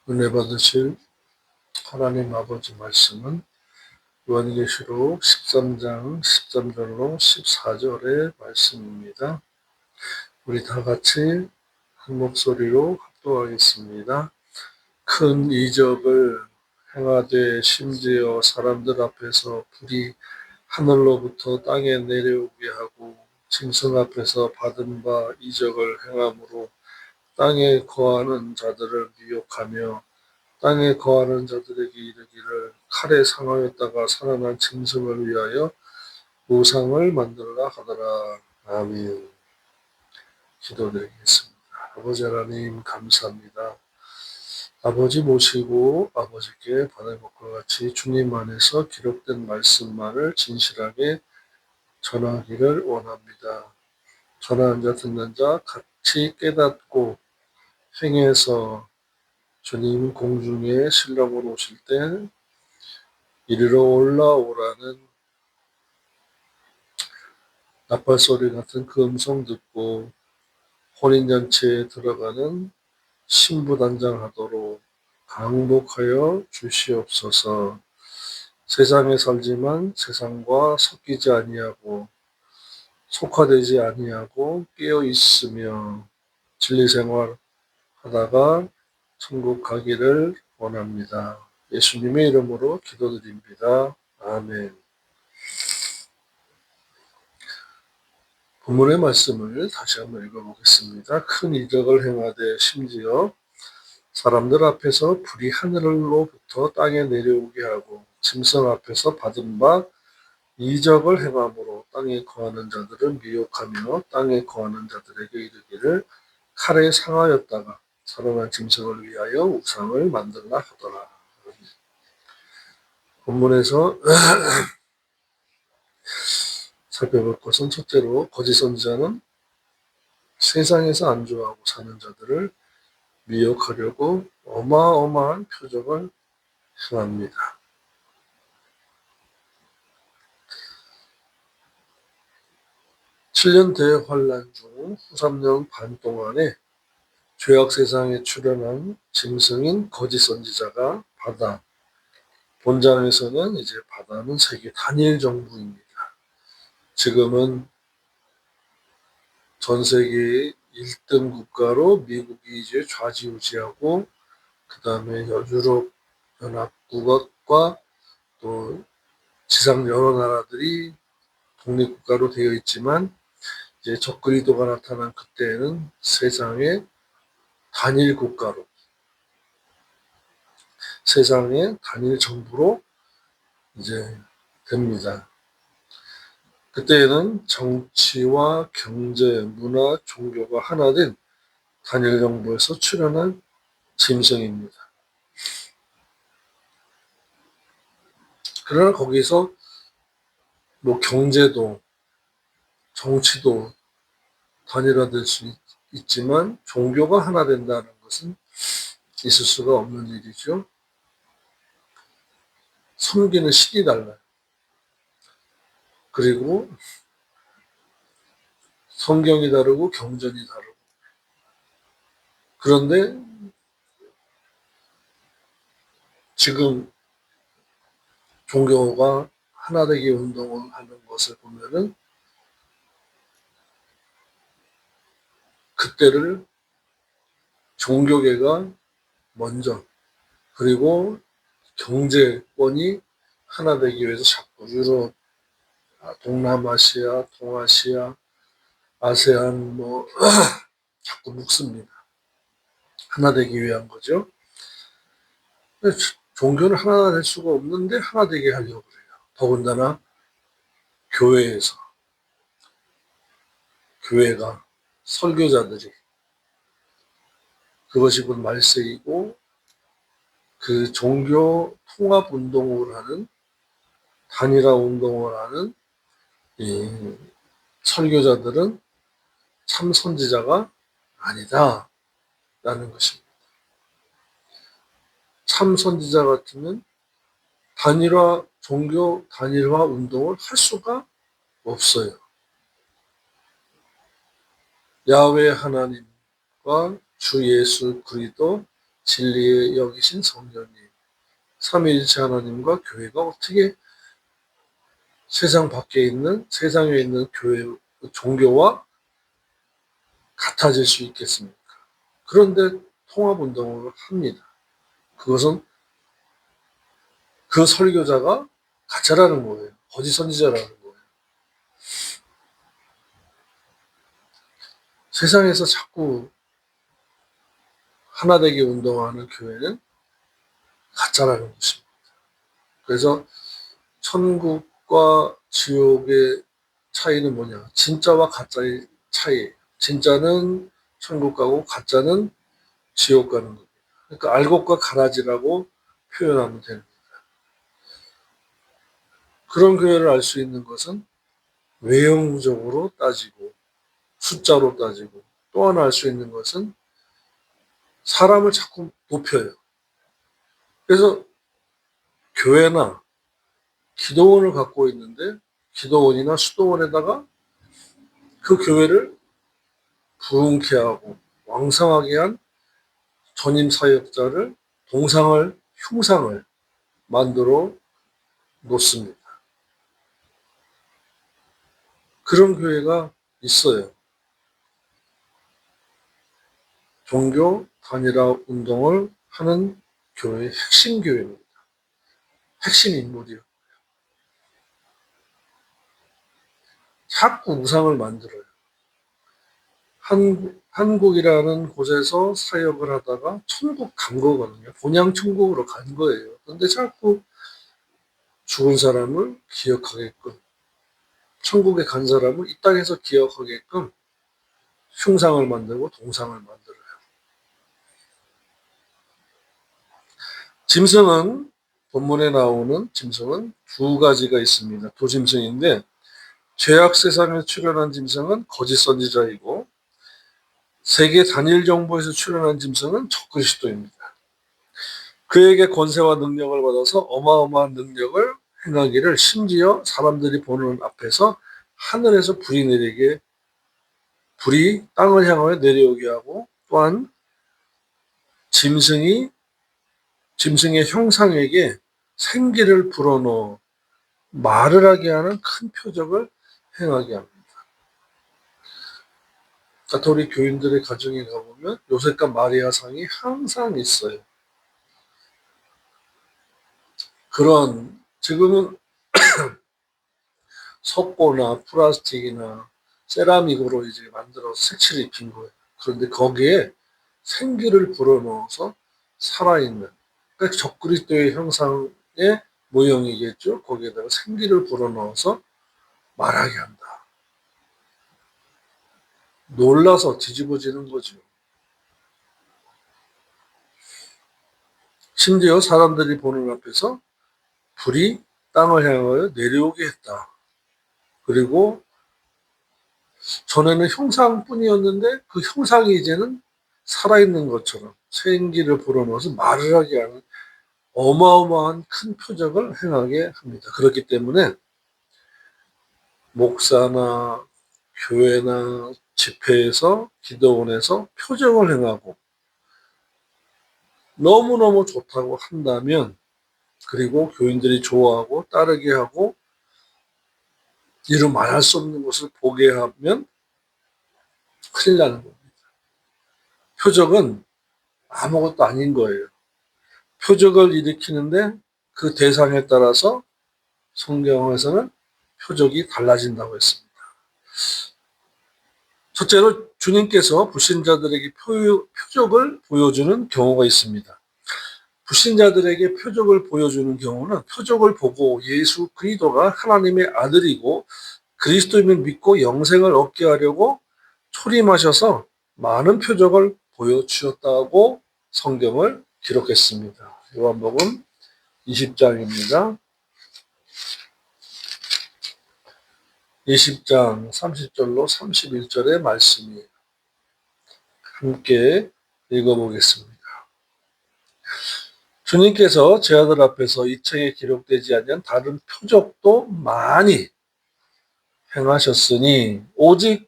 은혜 받으실 하나님 아버지 말씀은 요한계시록 13장 13절로 14절의 말씀입니다. 우리 다 같이 한 목소리로 합독하겠습니다. 큰 이적을 행하되 심지어 사람들 앞에서 불이 하늘로부터 땅에 내려오게 하고 짐승 앞에서 받은 바 이적을 행함으로 땅에 거하는 자들을 미혹하며 땅에 거하는 자들에게 이르기를 칼에 상하였다가 살아난 짐승을 위하여 우상을 만들라 하더라. 아멘. 기도드리겠습니다. 아버지 하나님 감사합니다. 아버지 모시고 아버지께 받을 것과 같이 주님 안에서 기록된 말씀만을 진실하게 전하기를 원합니다. 전하는 자 듣는 자 같이 깨닫고 행해서 주님 공중에 신랑으로 오실 때 이리로 올라오라는 나팔 소리 같은 그 음성 듣고 혼인잔치에 들어가는 신부단장하도록 강복하여 주시옵소서. 세상에 살지만 세상과 섞이지 아니하고 속화되지 아니하고 깨어 있으며 진리 생활 하다가 천국 가기를 원합니다. 예수님의 이름으로 기도드립니다. 아멘. 본문의 말씀을 다시 한번 읽어보겠습니다. 큰 이적을 행하되 심지어 사람들 앞에서 불이 하늘로부터 땅에 내려오게 하고 짐승 앞에서 받은 바 이적을 행함으로 땅에 거하는 자들을 미혹하며 땅에 거하는 자들에게 이르기를 칼에 상하였다가 살아난 짐승을 위하여 우상을 만들라 하더라. 본문에서 살펴볼 것은 첫째로 거짓 선지자는 세상에서 안주하고 사는 자들을 미혹하려고 어마어마한 표적을 행합니다. (7년) 대환란 중 후 3년 반 동안에 죄악 세상에 출현한 짐승인 거짓 선지자가 바다, 본장에서는 이제 바다는 세계 단일 정부입니다. 지금은 전 세계의 1등 국가로 미국이 이제 좌지우지하고 그 다음에 유럽 연합국과 또 지상 여러 나라들이 독립국가로 되어 있지만 이제 적그리도가 나타난 그때에는 세상의 단일 국가로, 세상의 단일 정부로 이제 됩니다. 그때에는 정치와 경제, 문화, 종교가 하나 된 단일 정부에서 출현한 짐승입니다. 그러나 거기서 뭐 경제도 정치도 단일화될 수 있지만 종교가 하나 된다는 것은 있을 수가 없는 일이죠. 섬기는 신이 달라요. 그리고 성경이 다르고 경전이 다르고. 그런데 지금 종교가 하나 되기 운동을 하는 것을 보면은 그때를 종교계가 먼저, 그리고 경제권이 하나 되기 위해서 자꾸 유럽, 동남아시아, 동아시아, 아세안 자꾸 묶습니다. 하나 되기 위한 거죠. 종교는 하나 될 수가 없는데 하나 되게 하려고 그래요. 더군다나 교회에서, 교회가, 설교자들이 그것이 곧 말세이고 그 종교 통합 운동을 하는, 단일화 운동을 하는 이 설교자들은 참 선지자가 아니다 라는 것입니다. 참 선지자 같으면 단일화, 종교 단일화 운동을 할 수가 없어요. 야훼 하나님과 주 예수 그리스도 진리에 여기신 성령님, 삼위일체 하나님과 교회가 어떻게 세상 밖에 있는, 세상에 있는 교회, 종교와 같아질 수 있겠습니까? 그런데 통합운동을 합니다. 그것은 그 설교자가 가짜라는 거예요. 거짓 선지자라는 거예요. 세상에서 자꾸 하나 되게 운동하는 교회는 가짜라는 것입니다. 그래서 천국과 지옥의 차이는 뭐냐? 진짜와 가짜의 차이예요. 진짜는 천국 가고 가짜는 지옥 가는 겁니다. 그러니까 알곡과 가라지라고 표현하면 됩니다. 그런 교회를 알 수 있는 것은 외형적으로 따지고 숫자로 따지고, 또 하나 알 수 있는 것은 사람을 자꾸 높여요. 그래서 교회나 기도원을 갖고 있는데 기도원이나 수도원에다가 그 교회를 부흥케 하고 왕성하게 한 전임 사역자를, 동상을, 흉상을 만들어 놓습니다. 그런 교회가 있어요. 종교 단일화 운동을 하는 교회의 핵심 교회입니다. 핵심 인물이요. 자꾸 우상을 만들어요. 한국이라는 곳에서 사역을 하다가 천국 간 거거든요. 본향 천국으로 간 거예요. 근데 자꾸 죽은 사람을 기억하게끔, 천국에 간 사람을 이 땅에서 기억하게끔 흉상을 만들고 동상을 만들어요. 짐승은, 본문에 나오는 짐승은 두 가지가 있습니다. 두 짐승인데, 죄악 세상에 출현한 짐승은 거짓 선지자이고, 세계 단일 정보에서 출현한 짐승은 적그리스도입니다. 그에게 권세와 능력을 받아서 어마어마한 능력을 행하기를, 심지어 사람들이 보는 앞에서 하늘에서 불이 땅을 향하여 내려오게 하고, 또한 짐승의 형상에게 생기를 불어넣어 말을 하게 하는 큰 표적을 행하게 합니다. 가톨릭 교인들의 가정에 가보면 요셉과 마리아 상이 항상 있어요. 그런, 지금은 석고나 플라스틱이나 세라믹으로 이제 만들어서 색칠을 입힌 거예요. 그런데 거기에 생기를 불어넣어서 살아있는, 그러니까 적그리스도의 형상의 모형이겠죠. 거기에다가 생기를 불어넣어서 말하게 한다. 놀라서 뒤집어지는 거죠. 심지어 사람들이 보는 앞에서 불이 땅을 향하여 내려오게 했다. 그리고 전에는 형상뿐이었는데 그 형상이 이제는 살아있는 것처럼 생기를 불어넣어서 말을 하게 하는 어마어마한 큰 표적을 행하게 합니다. 그렇기 때문에 목사나 교회나 집회에서, 기도원에서 표적을 행하고 너무너무 좋다고 한다면, 그리고 교인들이 좋아하고 따르게 하고 이루 말할 수 없는 것을 보게 하면 큰일 나는 겁니다. 표적은 아무것도 아닌 거예요. 표적을 일으키는데 그 대상에 따라서 성경에서는 표적이 달라진다고 했습니다. 첫째로 주님께서 불신자들에게 표적을 보여주는 경우가 있습니다. 불신자들에게 표적을 보여주는 경우는 표적을 보고 예수 그리스도가 하나님의 아들이고 그리스도임을 믿고 영생을 얻게 하려고 초림하셔서 많은 표적을 보여주셨다고 성경을 기록했습니다. 요한복음 20장입니다. 20장 30절로 31절의 말씀이에요. 함께 읽어보겠습니다. 주님께서 제 아들 앞에서 이 책에 기록되지 않은 다른 표적도 많이 행하셨으니 오직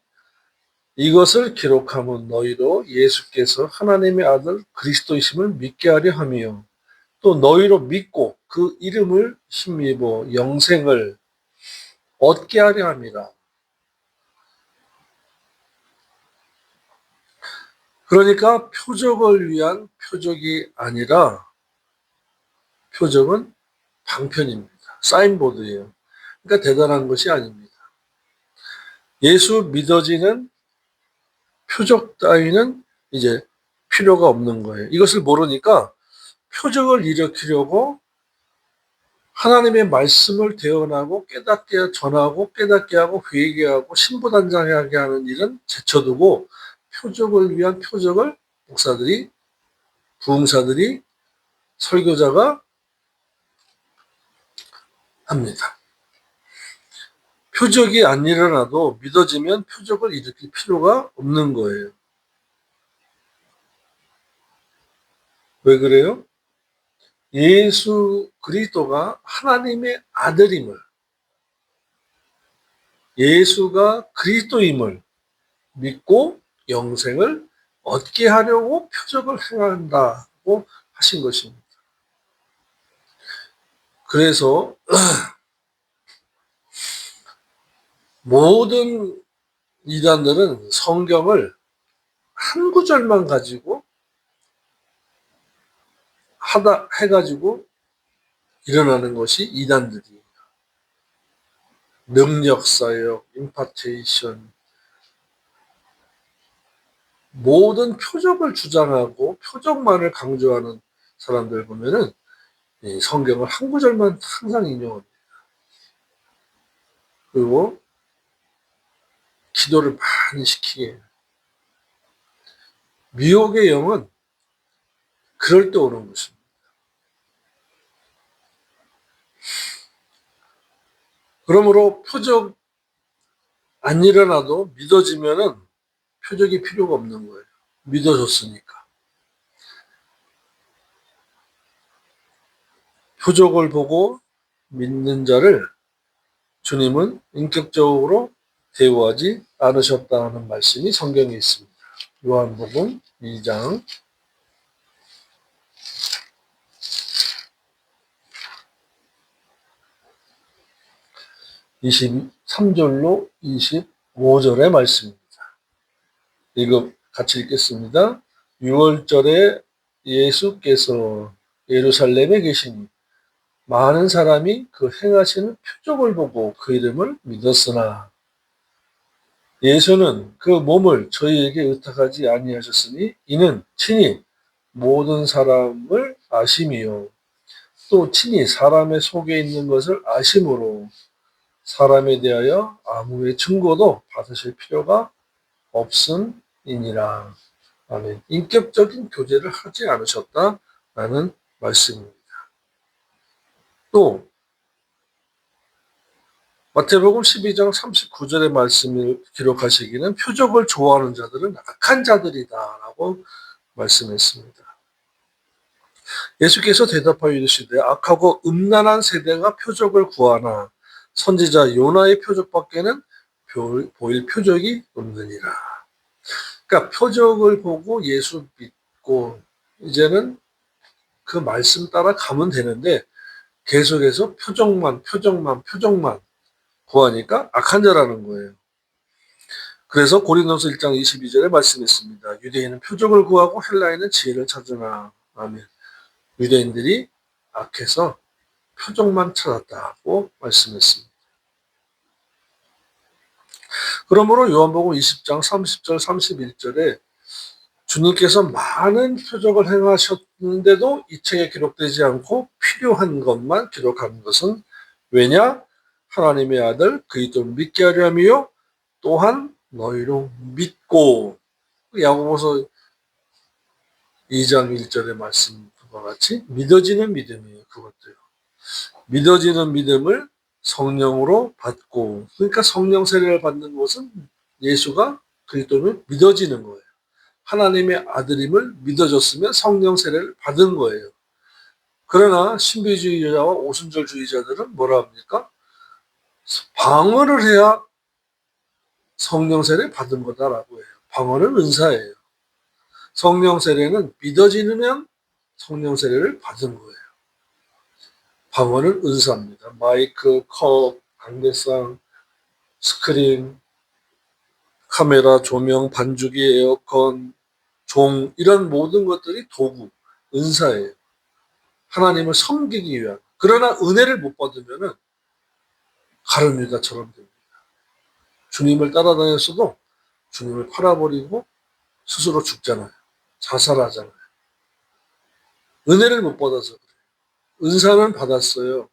이것을 기록함은 너희로 예수께서 하나님의 아들 그리스도이심을 믿게 하려 함이요. 또 너희로 믿고 그 이름을 힘입어 영생을 얻게 하려 함이라. 그러니까 표적을 위한 표적이 아니라 표적은 방편입니다. 사인보드예요. 그러니까 대단한 것이 아닙니다. 예수 믿어지는 표적 따위는 이제 필요가 없는 거예요. 이것을 모르니까 표적을 일으키려고 하나님의 말씀을 대언하고 깨닫게 전하고 깨닫게 하고 회개하고 신부단장하게 하는 일은 제쳐두고 표적을 위한 표적을 목사들이 부흥사들이 설교자가 합니다. 표적이 안 일어나도 믿어지면 표적을 일으킬 필요가 없는 거예요. 왜 그래요? 예수 그리스도가 하나님의 아들임을, 예수가 그리스도임을 믿고 영생을 얻게 하려고 표적을 행한다고 하신 것입니다. 그래서 모든 이단들은 성경을 한 구절만 가지고 해가지고 일어나는 것이 이단들이에요. 능력사역, 임파테이션, 모든 표적을 주장하고 표적만을 강조하는 사람들 보면은 성경을 한 구절만 항상 인용합니다. 그리고 기도를 많이 시키게 해요. 미혹의 영은 그럴 때 오는 것입니다. 그러므로 표적 안 일어나도 믿어지면은 표적이 필요가 없는 거예요. 믿어졌으니까. 표적을 보고 믿는 자를 주님은 인격적으로 대우하지 않으셨다는 말씀이 성경에 있습니다. 요한복음 2장 23절로 25절의 말씀입니다. 이거 같이 읽겠습니다. 6월절에 예수께서 예루살렘에 계시니 많은 사람이 그 행하시는 표적을 보고 그 이름을 믿었으나 예수는 그 몸을 저희에게 의탁하지 아니하셨으니 이는 친히 모든 사람을 아심이요 또 친히 사람의 속에 있는 것을 아심으로 사람에 대하여 아무의 증거도 받으실 필요가 없음이니라. 아멘. 인격적인 교제를 하지 않으셨다라는 말씀입니다. 또 마태복음 12장 39절의 말씀을 기록하시기는 표적을 좋아하는 자들은 악한 자들이다라고 말씀했습니다. 예수께서 대답하여 이르시되 악하고 음란한 세대가 표적을 구하나 선지자 요나의 표적밖에는 보일 표적이 없느니라. 그러니까 표적을 보고 예수 믿고 이제는 그 말씀 따라 가면 되는데 계속해서 표적만 구하니까 악한 자라는 거예요. 그래서 고린도서 1장 22절에 말씀했습니다. 유대인은 표적을 구하고 헬라인은 지혜를 찾으나. 아멘. 유대인들이 악해서 표적만 찾았다고 말씀했습니다. 그러므로 요한복음 20장 30절 31절에 주님께서 많은 표적을 행하셨는데도 이 책에 기록되지 않고 필요한 것만 기록한 것은 왜냐? 하나님의 아들 그리스도를 믿게 하려 함이요 또한 너희로 믿고 야고보서 2장 1절의 말씀과 같이 믿어지는 믿음이에요. 그것도요. 믿어지는 믿음을 성령으로 받고 그러니까 성령 세례를 받는 것은 예수가 그리스도를 믿어지는 거예요. 하나님의 아들임을 믿어졌으면 성령 세례를 받은 거예요. 그러나 신비주의자와 오순절주의자들은 뭐라 합니까? 방언을 해야 성령 세례 받은 거다라고 해요. 방언은 은사예요. 성령 세례는 믿어지면 성령 세례를 받은 거예요. 방언은 은사입니다. 마이크, 컵, 강대상, 스크린, 카메라, 조명, 반주기, 에어컨, 종 이런 모든 것들이 도구, 은사예요. 하나님을 섬기기 위한. 그러나 은혜를 못 받으면 가룟 유다처럼 됩니다. 주님을 따라다녔어도 주님을 팔아버리고 스스로 죽잖아요. 자살하잖아요. 은혜를 못 받아서 그래요. 은사는 받았어요.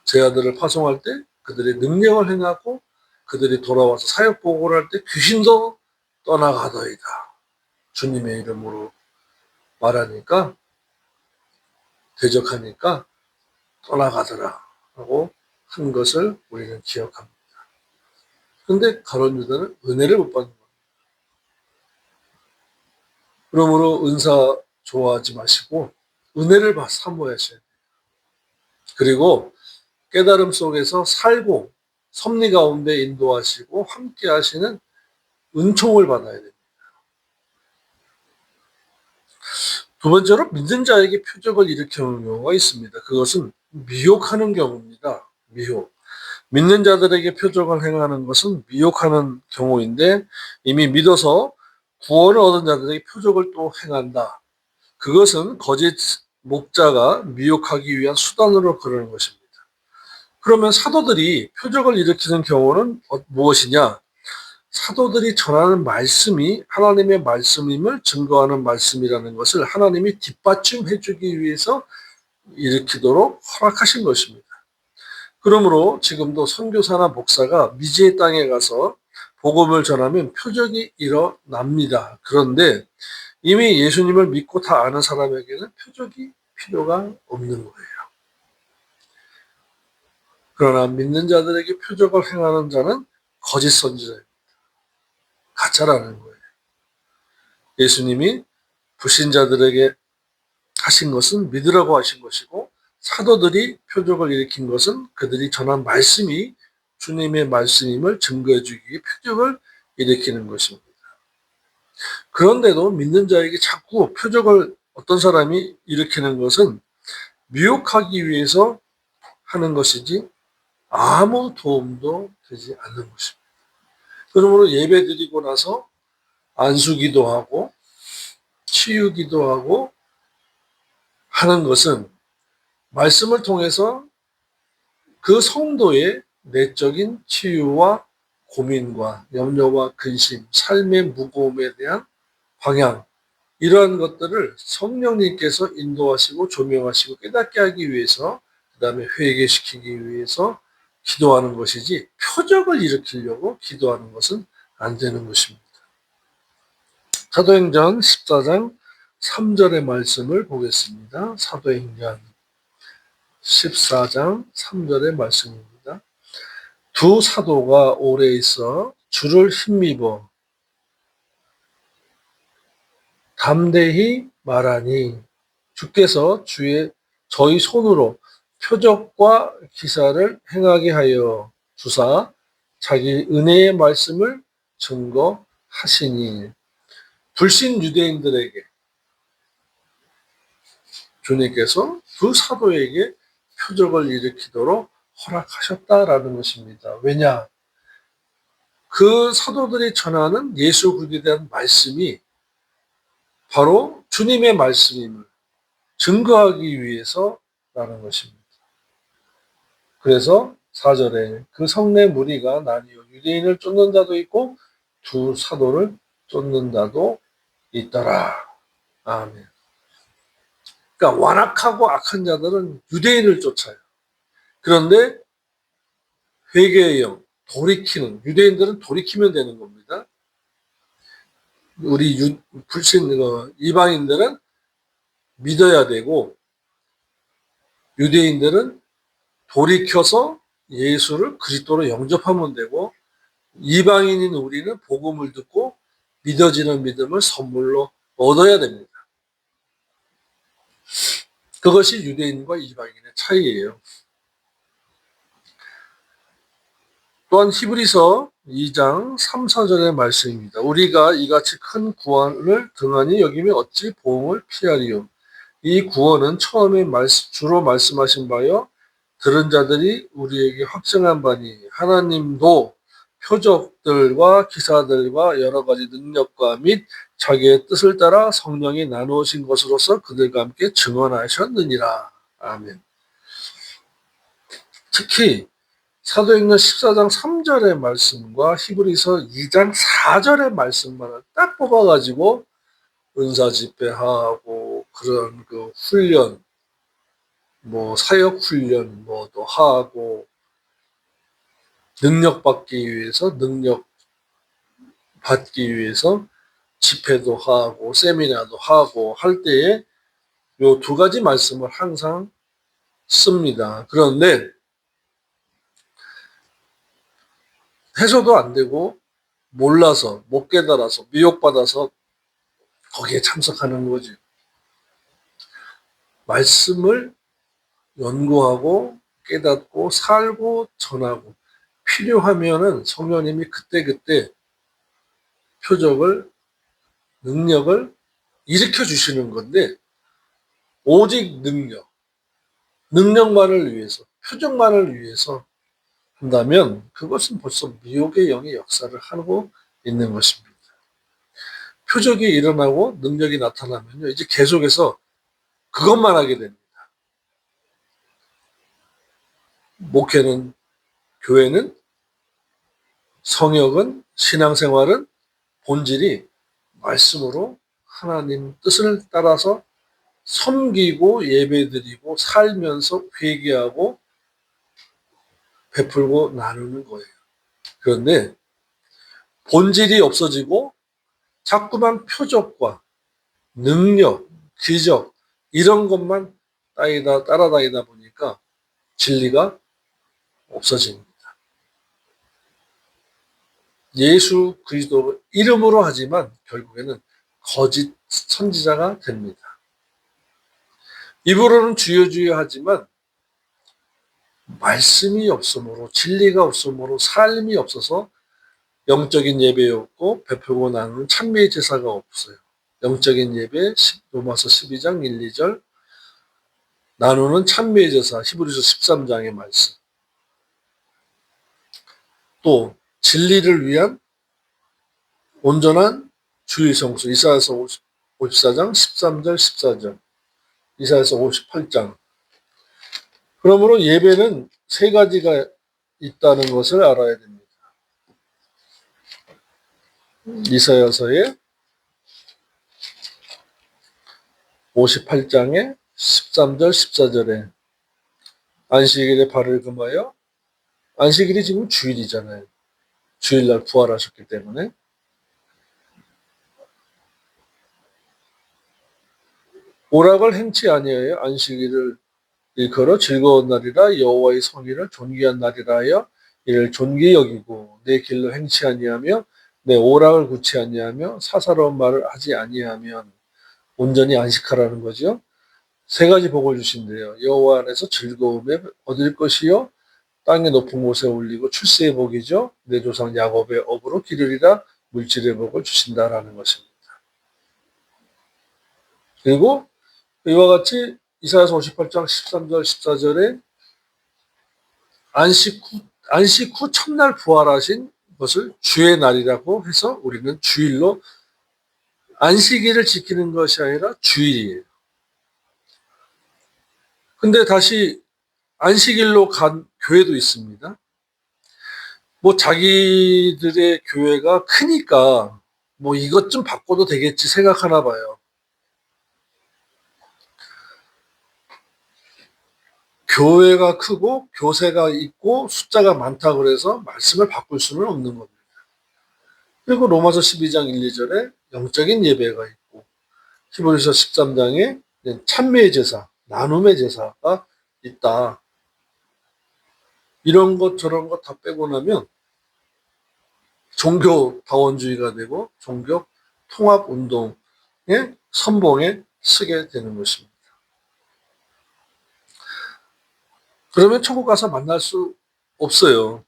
제 아들을 파송할 때 그들의 능력을 행하고 그들이 돌아와서 사역 보고를 할 때 귀신도 떠나가더이다. 주님의 이름으로 말하니까 대적하니까 떠나가더라 하고 한 것을 우리는 기억합니다. 근데 가룟 유다는 은혜를 못 받는 겁니다. 그러므로 은사 좋아하지 마시고 은혜를 사모하셔야 돼요. 그리고 깨달음 속에서 살고 섭리 가운데 인도하시고 함께 하시는 은총을 받아야 됩니다. 두 번째로 믿는 자에게 표적을 일으키는 경우가 있습니다. 그것은 미혹하는 경우입니다. 미혹. 믿는 자들에게 표적을 행하는 것은 미혹하는 경우인데 이미 믿어서 구원을 얻은 자들에게 표적을 또 행한다. 그것은 거짓 목자가 미혹하기 위한 수단으로 그러는 것입니다. 그러면 사도들이 표적을 일으키는 경우는 무엇이냐? 사도들이 전하는 말씀이 하나님의 말씀임을 증거하는 말씀이라는 것을 하나님이 뒷받침해 주기 위해서 일으키도록 허락하신 것입니다. 그러므로 지금도 선교사나 목사가 미지의 땅에 가서 복음을 전하면 표적이 일어납니다. 그런데 이미 예수님을 믿고 다 아는 사람에게는 표적이 필요가 없는 거예요. 그러나 믿는 자들에게 표적을 행하는 자는 거짓 선지자입니다. 가짜라는 거예요. 예수님이 불신자들에게 하신 것은 믿으라고 하신 것이고 사도들이 표적을 일으킨 것은 그들이 전한 말씀이 주님의 말씀임을 증거해 주기 위해 표적을 일으키는 것입니다. 그런데도 믿는 자에게 자꾸 표적을 어떤 사람이 일으키는 것은 미혹하기 위해서 하는 것이지 아무 도움도 되지 않는 것입니다. 그러므로 예배 드리고 나서 안수기도 하고 치유기도 하고 하는 것은 말씀을 통해서 그 성도의 내적인 치유와 고민과 염려와 근심, 삶의 무거움에 대한 방향, 이러한 것들을 성령님께서 인도하시고 조명하시고 깨닫게 하기 위해서, 그 다음에 회개시키기 위해서 기도하는 것이지 표적을 일으키려고 기도하는 것은 안 되는 것입니다. 사도행전 14장 3절의 말씀을 보겠습니다. 사도행전 14장 3절의 말씀입니다. 두 사도가 오래 있어 주를 힘입어 담대히 말하니 주께서 저희 손으로 표적과 기사를 행하게 하여 주사 자기 은혜의 말씀을 증거하시니 불신 유대인들에게 주님께서 두 사도에게 표적을 일으키도록 허락하셨다라는 것입니다. 왜냐? 그 사도들이 전하는 예수 그리스도에 대한 말씀이 바로 주님의 말씀임을 증거하기 위해서라는 것입니다. 그래서 4절에 그 성내 무리가 나뉘어 유대인을 쫓는 자도 있고 두 사도를 쫓는 자도 있더라. 아멘. 그러니까 완악하고 악한 자들은 유대인을 쫓아요. 그런데 회개의 영, 돌이키는 유대인들은 돌이키면 되는 겁니다. 우리 불신 이방인들은 믿어야 되고 유대인들은 돌이켜서 예수를 그리스도로 영접하면 되고 이방인인 우리는 복음을 듣고 믿어지는 믿음을 선물로 얻어야 됩니다. 그것이 유대인과 이방인의 차이예요. 또한 히브리서 2장 3, 4절의 말씀입니다. 우리가 이같이 큰 구원을 등한히 여기며 어찌 보응을 피하리요. 이 구원은 처음에 주로 말씀하신 바요 들은 자들이 우리에게 확증한 바니 하나님도 표적들과 기사들과 여러 가지 능력과 및 자기의 뜻을 따라 성령이 나누신 것으로서 그들과 함께 증언하셨느니라. 아멘. 특히 사도행전 14장 3절의 말씀과 히브리서 2장 4절의 말씀만을 딱 뽑아가지고 은사 집회하고 그런 그 훈련, 뭐 사역 훈련 뭐도 하고 능력 받기 위해서 집회도 하고 세미나도 하고 할 때에 요 두 가지 말씀을 항상 씁니다. 그런데 해서도 안 되고 몰라서 못 깨달아서 미혹받아서 거기에 참석하는 거지. 말씀을 연구하고 깨닫고 살고 전하고 필요하면은 성령님이 그때그때 표적을 능력을 일으켜 주시는 건데 오직 능력만을 위해서 표적만을 위해서 한다면 그것은 벌써 미혹의 영이 역사를 하고 있는 것입니다. 표적이 일어나고 능력이 나타나면요 이제 계속해서 그것만 하게 됩니다. 목회는 교회는 성역은 신앙생활은 본질이 말씀으로 하나님 뜻을 따라서 섬기고 예배드리고 살면서 회개하고 베풀고 나누는 거예요. 그런데 본질이 없어지고 자꾸만 표적과 능력, 기적 이런 것만 따라다니다 보니까 진리가 없어집니다. 예수 그리스도 이름으로 하지만 결국에는 거짓 선지자가 됩니다. 입으로는 주여 주여 하지만 말씀이 없으므로 진리가 없으므로 삶이 없어서 영적인 예배 없고 베풀고 나누는 찬미의 제사가 없어요. 영적인 예배 로마서 12장 1, 2절 나누는 찬미의 제사 히브리서 13장의 말씀 또 진리를 위한 온전한 주의 성수 이사야서 54장 13절 14절 이사야서 58장 그러므로 예배는 세 가지가 있다는 것을 알아야 됩니다. 이사야서의 58장의 13절 14절에 안식일에 발을 금하여 안식일이 지금 주일이잖아요. 주일날 부활하셨기 때문에 오락을 행치 아니하여 안식일을 일컬어 즐거운 날이라 여호와의 성일을 존귀한 날이라 하여 이를 존귀히 여기고 내 길로 행치 아니하며 내 오락을 굳이 아니하며 사사로운 말을 하지 아니하면 온전히 안식하라는 거죠. 세 가지 복을 주신대요. 여호와 안에서 즐거움에 얻을 것이요 땅의 높은 곳에 올리고 출세의 복이죠. 내 조상 야곱의 업으로 기르리라 물질의 복을 주신다라는 것입니다. 그리고 이와 같이 이사야서 58장 13절 14절에 안식 후 첫날 부활하신 것을 주의 날이라고 해서 우리는 주일로 안식일을 지키는 것이 아니라 주일이에요. 근데 다시 안식일로 간 교회도 있습니다. 뭐 자기들의 교회가 크니까 뭐 이것 좀 바꿔도 되겠지 생각하나 봐요. 교회가 크고 교세가 있고 숫자가 많다 그래서 말씀을 바꿀 수는 없는 겁니다. 그리고 로마서 12장 1, 2절에 영적인 예배가 있고 히브리서 13장에 찬미의 제사, 나눔의 제사가 있다. 이런 것 저런 것 다 빼고 나면 종교 다원주의가 되고 종교 통합 운동의 선봉에 서게 되는 것입니다. 그러면 천국 가서 만날 수 없어요.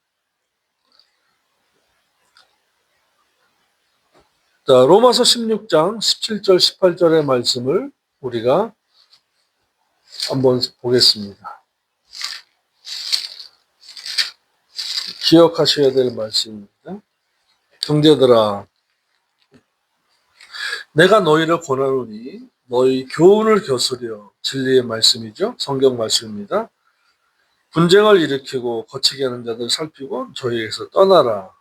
자, 로마서 16장 17절, 18절의 말씀을 우리가 한번 보겠습니다. 기억하셔야 될 말씀입니다. 형제들아, 내가 너희를 권하노니 너희 교훈을 교수려. 진리의 말씀이죠. 성경 말씀입니다. 분쟁을 일으키고 거치게 하는 자들 살피고 저희에게서 떠나라.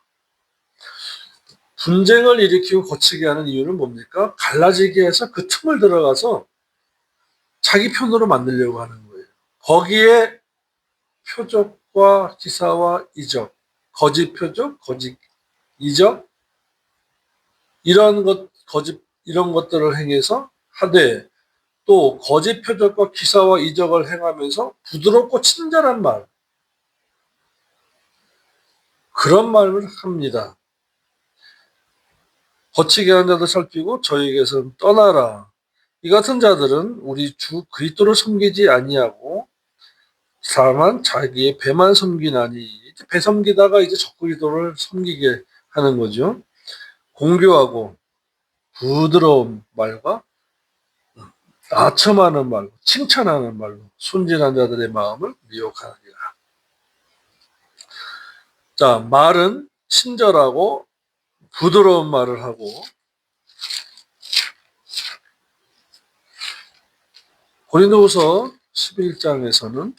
분쟁을 일으키고 거치게 하는 이유는 뭡니까? 갈라지게 해서 그 틈을 들어가서 자기 편으로 만들려고 하는 거예요. 거기에 표적과 기사와 이적, 거짓 표적, 거짓 이적, 이런 것들을 행해서 하되, 또 거짓 표적과 기사와 이적을 행하면서 부드럽고 친절한 말, 그런 말을 합니다. 거치게 하는 자들 살피고 저에게서 떠나라. 이 같은 자들은 우리 주 그리스도를 섬기지 아니하고 다만 자기의 배만 섬기나니, 배 섬기다가 이제 적 그리스도를 섬기게 하는 거죠. 공교하고 부드러운 말과 아첨하는 말로, 칭찬하는 말로 순진한 자들의 마음을 미혹하느니라. 자, 말은 친절하고 부드러운 말을 하고, 고린도후서 11장에서는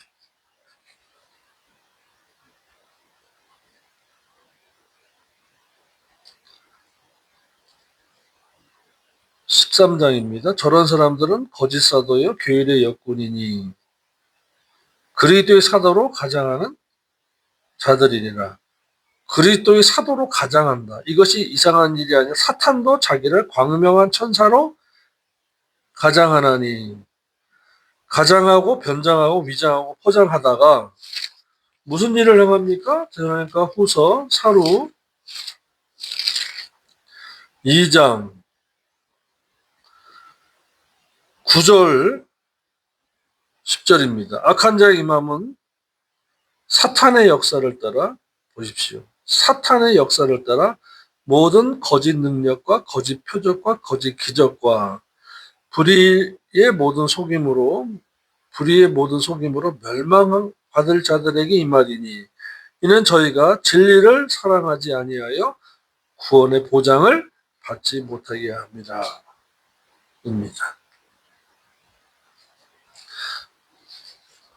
13장입니다. 저런 사람들은 거짓 사도요 교율의 역군이니 그리스도의 사도로 가장하는 자들이니라. 그리스도의 사도로 가장한다. 이것이 이상한 일이 아니라 사탄도 자기를 광명한 천사로 가장하나니, 가장하고 변장하고 위장하고 포장하다가 무슨 일을 행합니까? 그러니까 후서 사루 2장 9절 10절입니다. 악한 자의 임함은 사탄의 역사를 따라, 보십시오. 사탄의 역사를 따라 모든 거짓 능력과 거짓 표적과 거짓 기적과 불의의 모든 속임으로 멸망받을 자들에게 임하리니, 이는 저희가 진리를 사랑하지 아니하여 구원의 보장을 받지 못하게 합니다. 입니다.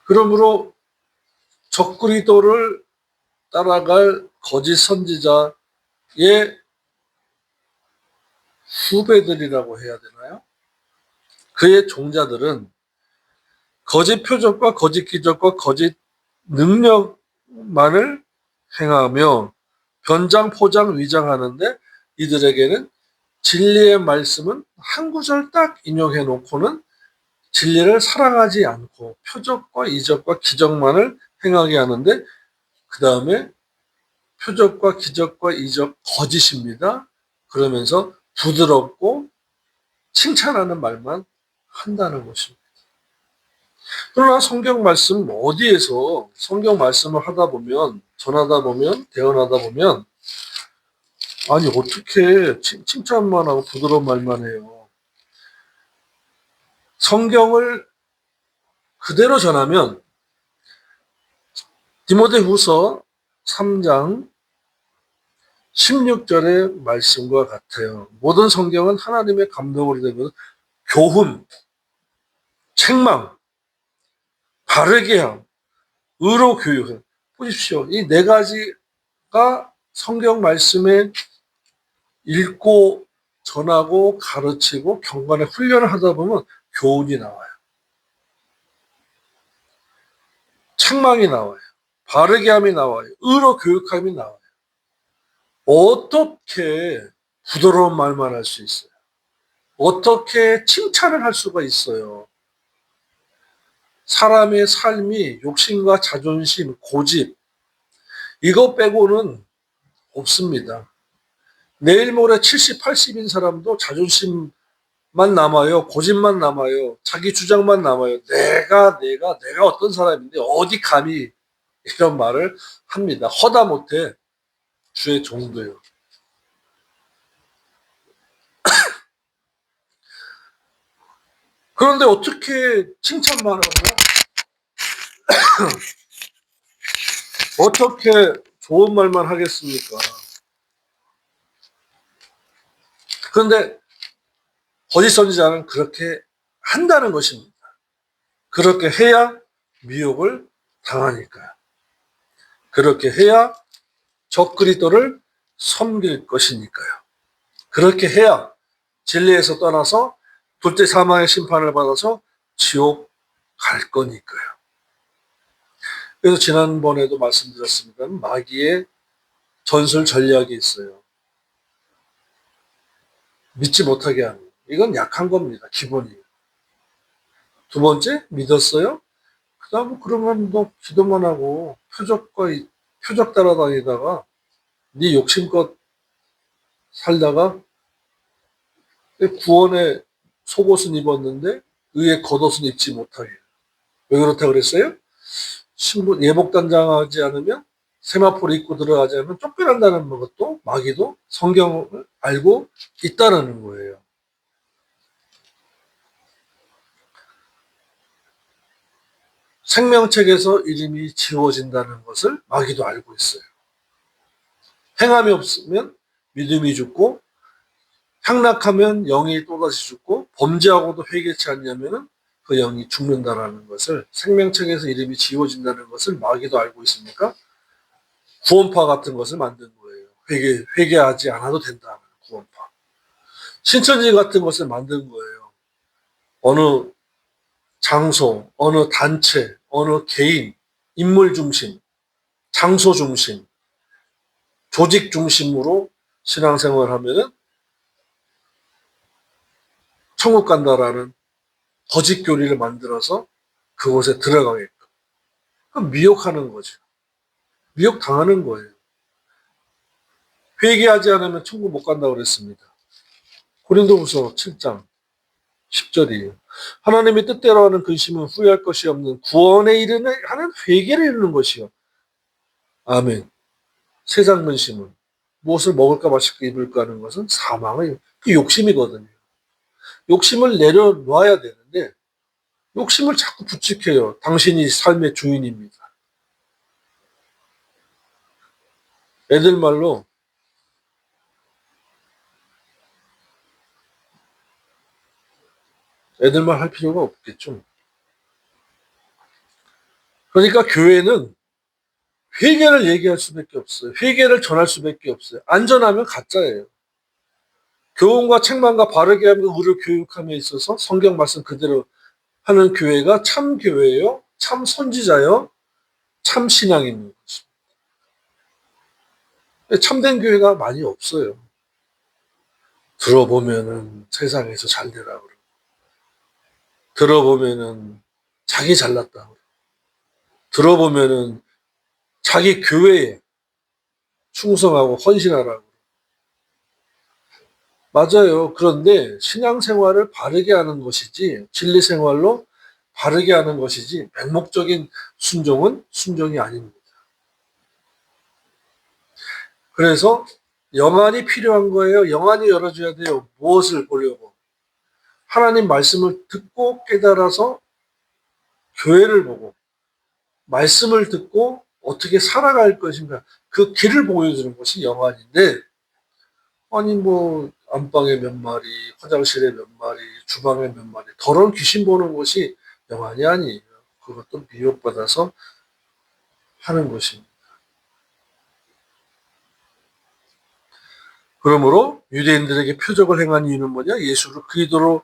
그러므로 적그리스도를 따라갈 거짓 선지자의 후배들이라고 해야 되나요? 그의 종자들은 거짓 표적과 거짓 기적과 거짓 능력만을 행하며 변장, 포장, 위장하는데, 이들에게는 진리의 말씀은 한 구절 딱 인용해 놓고는 진리를 사랑하지 않고 표적과 이적과 기적만을 행하게 하는데, 그 다음에 표적과 기적과 이적 거짓입니다. 그러면서 부드럽고 칭찬하는 말만 한다는 것입니다. 그러나 성경 말씀 어디에서 성경 말씀을 하다 보면, 전하다 보면, 대언하다 보면, 아니 어떻게 칭찬만 하고 부드러운 말만 해요. 성경을 그대로 전하면 디모데후서 3장 16절의 말씀과 같아요. 모든 성경은 하나님의 감동으로 되면 교훈, 책망, 바르게 함, 의로 교육함. 보십시오. 이 네 가지가 성경 말씀에 읽고 전하고 가르치고 경건의 훈련을 하다 보면 교훈이 나와요. 책망이 나와요. 바르게 함이 나와요. 의로 교육함이 나와요. 어떻게 부드러운 말만 할 수 있어요? 어떻게 칭찬을 할 수가 있어요? 사람의 삶이 욕심과 자존심, 고집, 이거 빼고는 없습니다. 내일 모레 70, 80인 사람도 자존심만 남아요. 고집만 남아요. 자기 주장만 남아요. 내가 어떤 사람인데 어디 감히 이런 말을 합니다. 허다못해 주의 종도요. 그런데 어떻게 칭찬만 하고 어떻게 좋은 말만 하겠습니까? 그런데 거짓 선지자는 그렇게 한다는 것입니다. 그렇게 해야 미혹을 당하니까요. 그렇게 해야 적 그리스도를 섬길 것이니까요. 그렇게 해야 진리에서 떠나서 둘째 사망의 심판을 받아서 지옥 갈 거니까요. 그래서 지난번에도 말씀드렸습니다만 마귀의 전술 전략이 있어요. 믿지 못하게 하는. 이건 약한 겁니다. 기본이. 두 번째, 믿었어요? 그 다음 그러면 너 기도만 하고 표적 따라다니다가 네 욕심껏 살다가 구원의 속옷은 입었는데 의의 겉옷은 입지 못하게. 왜 그렇다고 그랬어요? 신분 예복단장하지 않으면 세마포를 입고 들어가지 않으면 쫓겨난다는 것도 마귀도 성경을 알고 있다는 거예요. 생명책에서 이름이 지워진다는 것을 마귀도 알고 있어요. 행함이 없으면 믿음이 죽고 향락하면 영이 또다시 죽고 범죄하고도 회개치 않냐면 그 영이 죽는다라는 것을 생명책에서 이름이 지워진다는 것을 마귀도 알고 있으니까 구원파 같은 것을 만든 거예요. 회개하지 않아도 된다는 구원파. 신천지 같은 것을 만든 거예요. 어느 장소, 어느 단체, 어느 개인, 인물 중심, 장소 중심, 조직 중심으로 신앙생활을 하면은 천국 간다라는 거짓 교리를 만들어서 그곳에 들어가게끔. 그럼 미혹하는 거죠. 미혹 당하는 거예요. 회개하지 않으면 천국 못 간다고 그랬습니다. 고린도후서 7장 10절이에요. 하나님의 뜻대로 하는 근심은 후회할 것이 없는 구원에 이르는 하는 회개를 이루는 것이요. 아멘. 세상 근심은 무엇을 먹을까 마실까 입을까 하는 것은 사망의 그 욕심이거든요. 욕심을 내려놔야 되는데 욕심을 자꾸 부추겨요. 당신이 삶의 주인입니다. 애들 말로 애들 말 할 필요가 없겠죠. 그러니까 교회는 회개를 얘기할 수밖에 없어요. 회개를 전할 수밖에 없어요. 안전하면 가짜예요. 교훈과 책망과 바르게 하며 의를 교육함에 있어서 성경 말씀 그대로 하는 교회가 참 교회요, 참 선지자요, 참 신앙인 것입니다. 참된 교회가 많이 없어요. 들어보면은 세상에서 잘 되라 그러고, 들어보면은 자기 잘났다 그러고, 들어보면은 자기 교회에 충성하고 헌신하라고. 맞아요. 그런데 신앙생활을 바르게 하는 것이지, 진리생활로 바르게 하는 것이지, 맹목적인 순종은 순종이 아닙니다. 그래서 영안이 필요한 거예요. 영안이 열어줘야 돼요. 무엇을 보려고? 하나님 말씀을 듣고 깨달아서 교회를 보고, 말씀을 듣고 어떻게 살아갈 것인가. 그 길을 보여주는 것이 영안인데, 아니 뭐 안방에 몇 마리, 화장실에 몇 마리, 주방에 몇 마리 더러운 귀신 보는 것이 영안이 아니에요. 그것도 미혹받아서 하는 것입니다. 그러므로 유대인들에게 표적을 행한 이유는 뭐냐? 예수를 그리스도로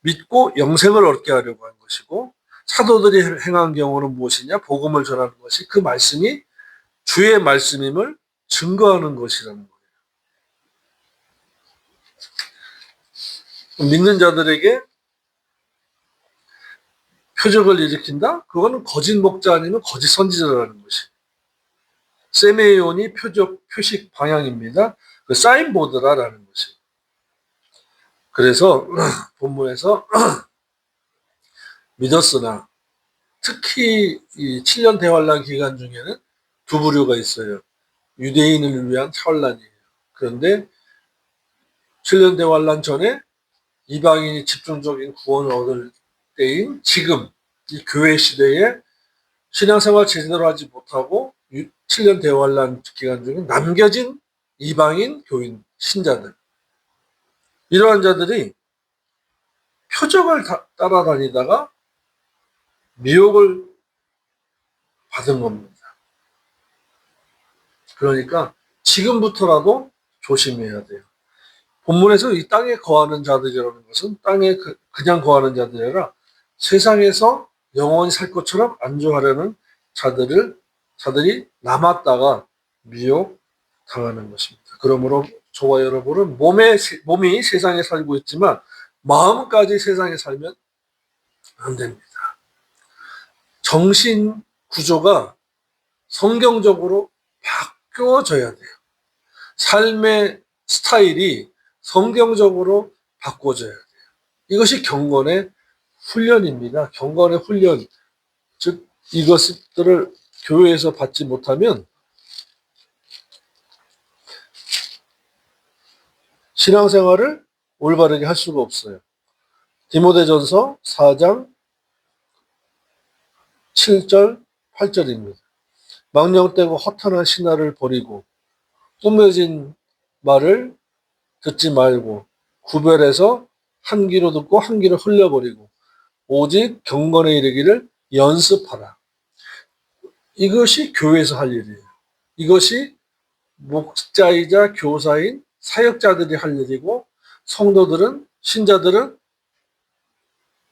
믿고 영생을 얻게 하려고 한 것이고, 사도들이 행한 경우는 무엇이냐? 복음을 전하는 것이 그 말씀이 주의 말씀임을 증거하는 것이라는 거예요. 믿는 자들에게 표적을 일으킨다? 그거는 거짓 목자 아니면 거짓 선지자라는 것이. 세메온이 표식 방향입니다. 그 사인보드라는 것이. 그래서 본문에서 믿었으나 특히 이 7년 대환란 기간 중에는 두 부류가 있어요. 유대인을 위한 환란이에요. 그런데 7년 대환란 전에 이방인이 집중적인 구원을 얻을 때인 지금 이 교회 시대에 신앙생활 제대로 하지 못하고 7년 대환란 기간 중에 남겨진 이방인 교인 신자들, 이러한 자들이 표적을 따라다니다가 미혹을 받은 겁니다. 그러니까 지금부터라도 조심해야 돼요. 본문에서 이 땅에 거하는 자들이라는 것은 땅에 그냥 거하는 자들이 아니라 세상에서 영원히 살 것처럼 안주하려는 자들이 남았다가 미혹당하는 것입니다. 그러므로 저와 여러분은 몸이 세상에 살고 있지만 마음까지 세상에 살면 안 됩니다. 정신 구조가 성경적으로 바뀌어져야 돼요. 삶의 스타일이 성경적으로 바꿔져야 돼요. 이것이 경건의 훈련입니다. 경건의 훈련. 즉, 이것들을 교회에서 받지 못하면 신앙생활을 올바르게 할 수가 없어요. 디모데전서 4장 7절, 8절입니다. 망령되고 허탄한 신화를 버리고 꾸며진 말을 듣지 말고 구별해서 한 귀로 듣고 한 귀로 흘려버리고 오직 경건에 이르기를 연습하라. 이것이 교회에서 할 일이에요. 이것이 목자이자 교사인 사역자들이 할 일이고, 성도들은, 신자들은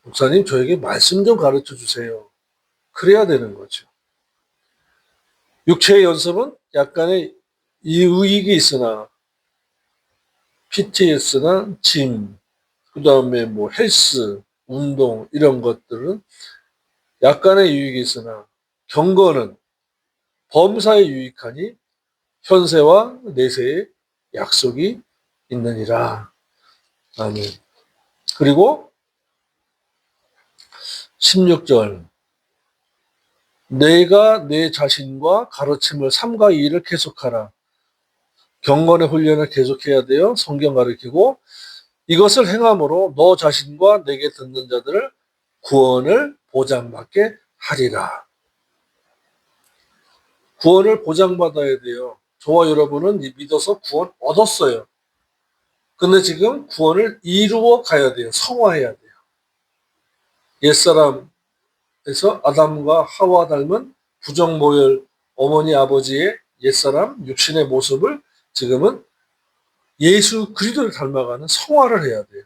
목사님 저에게 말씀 좀 가르쳐 주세요. 그래야 되는 거죠. 육체의 연습은 약간의 유익이 있으나 PTS나 짐, 그 다음에 뭐 헬스, 운동 이런 것들은 약간의 유익이 있으나 경건은 범사에 유익하니 현세와 내세의 약속이 있느니라. 아멘. 그리고 16절, 내가 내 자신과 가르침을 3과 2를 계속하라. 경건의 훈련을 계속해야 돼요. 성경 가르치고 이것을 행함으로 너 자신과 내게 듣는 자들을 구원을 보장받게 하리라. 구원을 보장받아야 돼요. 저와 여러분은 믿어서 구원 얻었어요. 근데 지금 구원을 이루어 가야 돼요. 성화해야 돼요. 옛사람에서 아담과 하와 닮은 부정모열 어머니 아버지의 옛사람 육신의 모습을 지금은 예수 그리스도를 닮아가는 성화를 해야 돼요.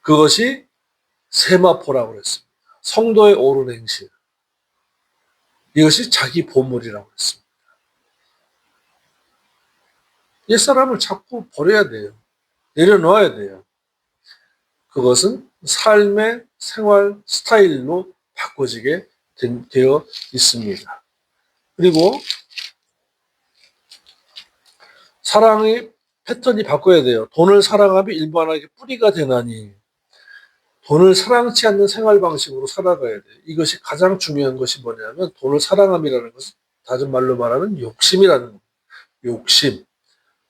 그것이 세마포라고 그랬습니다. 성도의 옳은 행실. 이것이 자기 보물이라고 했습니다. 옛사람을 자꾸 버려야 돼요. 내려놓아야 돼요. 그것은 삶의 생활 스타일로 바꿔지게 되어 있습니다. 그리고 사랑의 패턴이 바꿔야 돼요. 돈을 사랑하며 일반하게 뿌리가 되나니 돈을 사랑치 않는 생활 방식으로 살아가야 돼요. 이것이 가장 중요한 것이 뭐냐면 돈을 사랑함이라는 것은 다른 말로 말하면 욕심이라는 겁니다.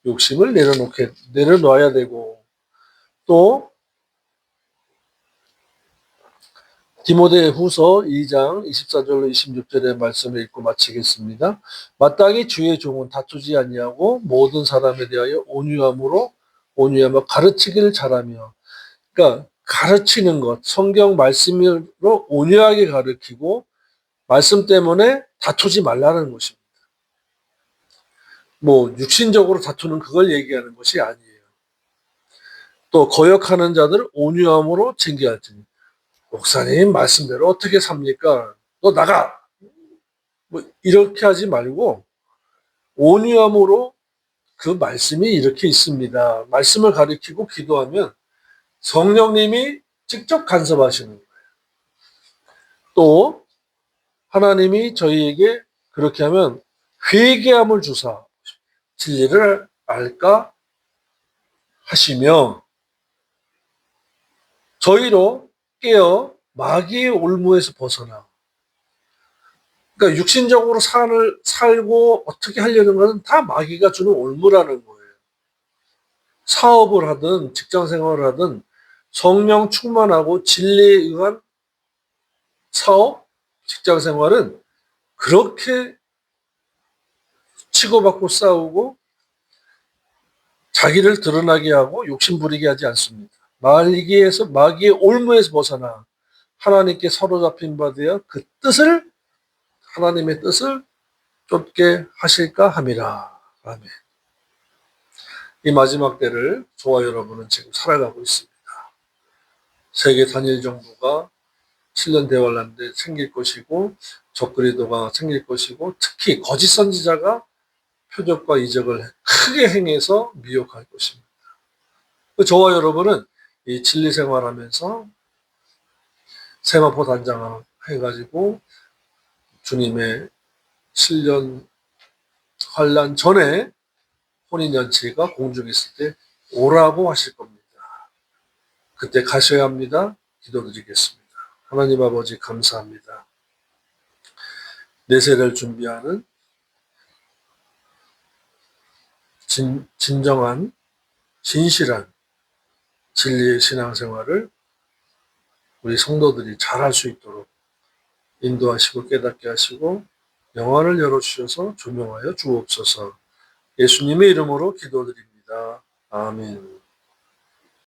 욕심을 내려놓아야 되고, 또 디모데 후서 2장 24절로 26절의 말씀을 읽고 마치겠습니다. 마땅히 주의 종은 다투지 아니하고 모든 사람에 대하여 온유함으로 가르치기를 잘하며, 그러니까 가르치는 것, 성경 말씀으로 온유하게 가르치고 말씀 때문에 다투지 말라는 것입니다. 뭐 육신적으로 다투는 그걸 얘기하는 것이 아니에요. 또 거역하는 자들 온유함으로 징계할지니. 목사님 말씀대로 어떻게 삽니까? 너 나가! 뭐 이렇게 하지 말고 온유함으로 그 말씀이 이렇게 있습니다. 말씀을 가리키고 기도하면 성령님이 직접 간섭하시는 거예요. 또 하나님이 저희에게 그렇게 하면 회개함을 주사 진리를 알까 하시며 저희로 깨어 마귀의 올무에서 벗어나, 그러니까 육신적으로 살고 어떻게 하려는 것은 다 마귀가 주는 올무라는 거예요. 사업을 하든 직장 생활을 하든 성령 충만하고 진리에 의한 사업, 직장 생활은 그렇게 치고받고 싸우고 자기를 드러나게 하고 욕심부리게 하지 않습니다. 마귀의 올무에서 벗어나 하나님께 사로잡힌 바 되어 그 뜻을, 하나님의 뜻을 쫓게 하실까 함이라. 아멘. 이 마지막 때를 저와 여러분은 지금 살아가고 있습니다. 세계 단일 정부가 7년 대환란 때 생길 것이고 적그리도가 생길 것이고 특히 거짓 선지자가 표적과 이적을 크게 행해서 미혹할 것입니다. 저와 여러분은 이 진리 생활하면서 세마포 단장 해가지고 주님의 7년 환란 전에 혼인잔치가 공중에 있을 때 오라고 하실 겁니다. 그때 가셔야 합니다. 기도드리겠습니다. 하나님 아버지 감사합니다. 내세를 준비하는 진정한 진실한 진리의 신앙생활을 우리 성도들이 잘할 수 있도록 인도하시고 깨닫게 하시고 영안을 열어주셔서 조명하여 주옵소서. 예수님의 이름으로 기도드립니다. 아멘.